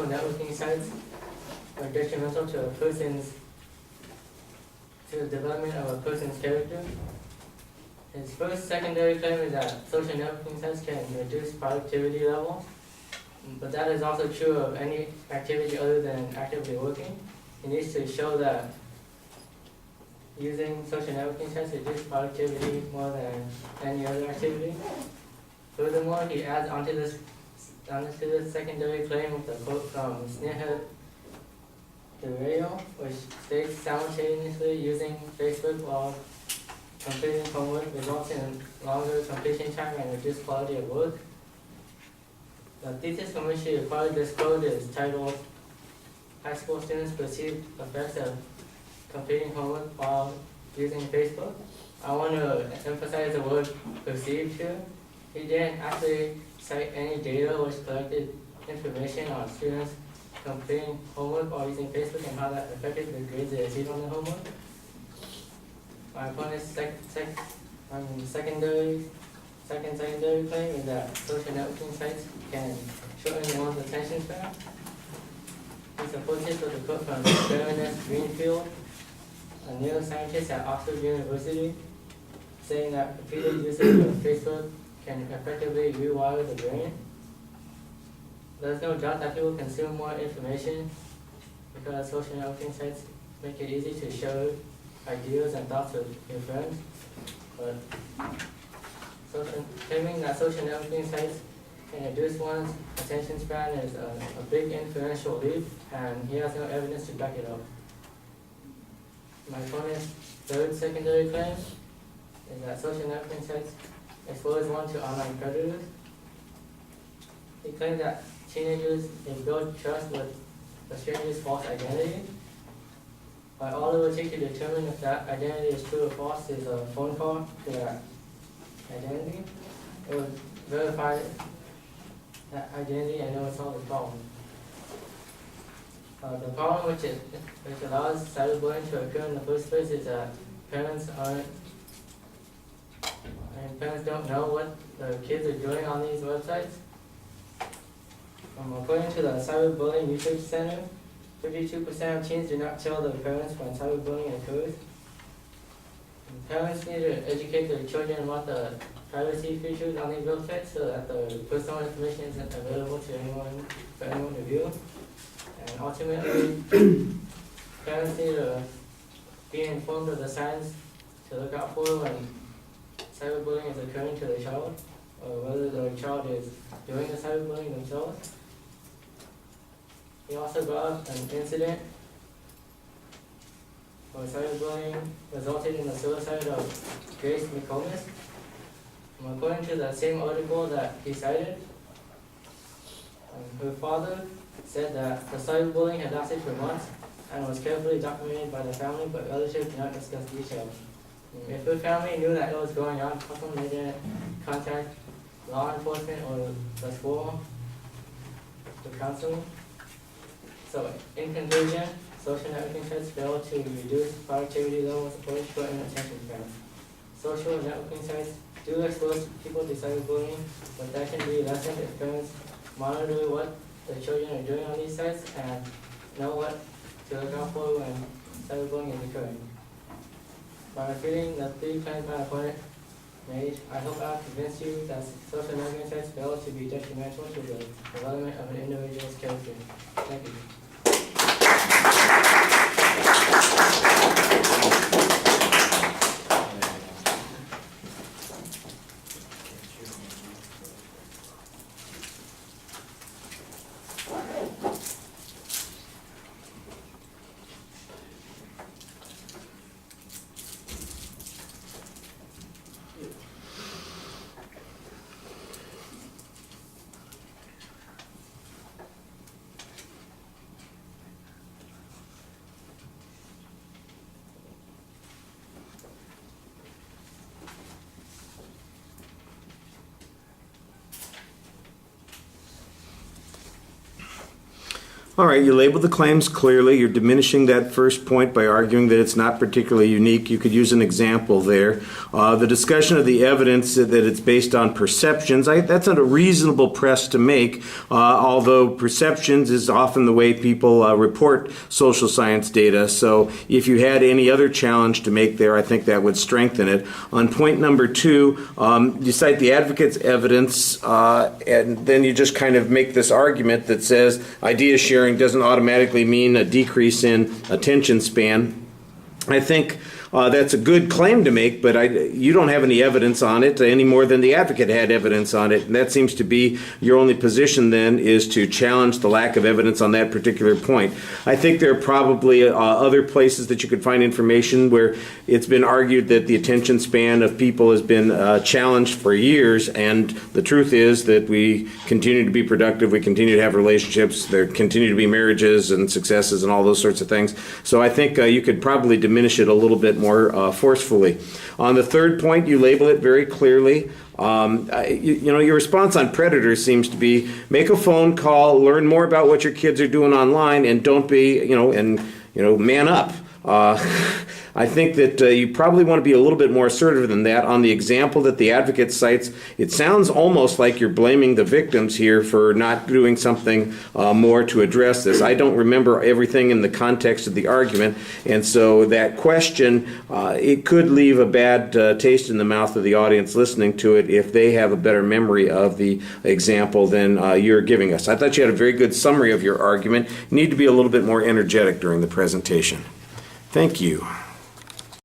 networking sites are detrimental to the development of a person's character. His first secondary claim is that social networking sites can reduce productivity levels, but that is also true of any activity other than actively working. He needs to show that using social networking sites reduces productivity more than any other activity. Furthermore, he adds onto this secondary claim with a quote from Sneha the radio, which states simultaneously using Facebook while completing homework results in longer completion time and reduced quality of work. The thesis from which she acquired this quote is titled High School Students Perceived Effects of Completing Homework While Using Facebook. I want to emphasize the word perceived here. He didn't actually cite any data which collected information on students completing homework or using Facebook and how that affected the grades they received on the homework. My opponent's secondary claim is that social networking sites can shorten one's attention span. He supports this with a quote from Baroness Greenfield, a neuroscientist at Oxford University, saying that repeated usage of Facebook can effectively rewire the brain. There's no doubt that people consume more information because social networking sites make it easy to share ideas and thoughts with your friends. But claiming that social networking sites can reduce one's attention span is a big inferential leap, and he has no evidence to back it up. My opponent's third secondary claim is that social networking sites expose one to online predators. He claims that teenagers build trust with a stranger's false identity. But all it would take to determine if that identity is true or false is a phone call to that identity. It would verify that identity and it would solve the problem. The problem which allows cyberbullying to occur in the first place is that parents don't know what the kids are doing on these websites. According to the Cyberbullying Research Center, 52% of teens do not tell their parents when cyberbullying occurs. And parents need to educate their children about the privacy features on these websites so that their personal information isn't available to anyone to view. And ultimately, parents need to be informed of the signs to look out for when cyberbullying is occurring to their child, or whether their child is doing the cyberbullying themselves. He also brought up an incident where cyberbullying resulted in the suicide of Grace McComas. According to the same article that he cited, her father said that the cyberbullying had lasted for months and was carefully documented by the family, but relatives did not discuss details. If her family knew that it was going on, how come they didn't contact law enforcement or the school for counseling? So, in conclusion, social networking sites fail to reduce productivity levels or shorten attention spans. Social networking sites do expose people to cyberbullying, but that can be lessened if parents monitor what the children are doing on these sites and know what to look out for when cyberbullying is occurring. By refuting the three claims my opponent made, I hope I have convinced you that social networking sites fail to be detrimental to the development of an individual's character. Thank you. All right, you labeled the claims clearly. You're diminishing that first point by arguing that it's not particularly unique. You could use an example there. The discussion of the evidence that it's based on perceptions, that's not a reasonable press to make, although perceptions is often the way people report social science data. So if you had any other challenge to make there, I think that would strengthen it. On point number 2, you cite the advocate's evidence, and then you just kind of make this argument that says idea sharing doesn't automatically mean a decrease in attention span. I think that's a good claim to make, but you don't have any evidence on it any more than the advocate had evidence on it. And that seems to be your only position then, is to challenge the lack of evidence on that particular point. I think there are probably other places that you could find information where it's been argued that the attention span of people has been challenged for years, and the truth is that we continue to be productive, we continue to have relationships, there continue to be marriages and successes and all those sorts of things. So I think you could probably diminish it a little bit more forcefully. On the third point, you label it very clearly. Your response on predators seems to be make a phone call, learn more about what your kids are doing online, and don't be, man up. I think that you probably want to be a little bit more assertive than that. On the example that the advocate cites, it sounds almost like you're blaming the victims here for not doing something more to address this. I don't remember everything in the context of the argument, and so that question, it could leave a bad taste in the mouth of the audience listening to it if they have a better memory of the example than you're giving us. I thought you had a very good summary of your argument. You need to be a little bit more energetic during the presentation. Thank you.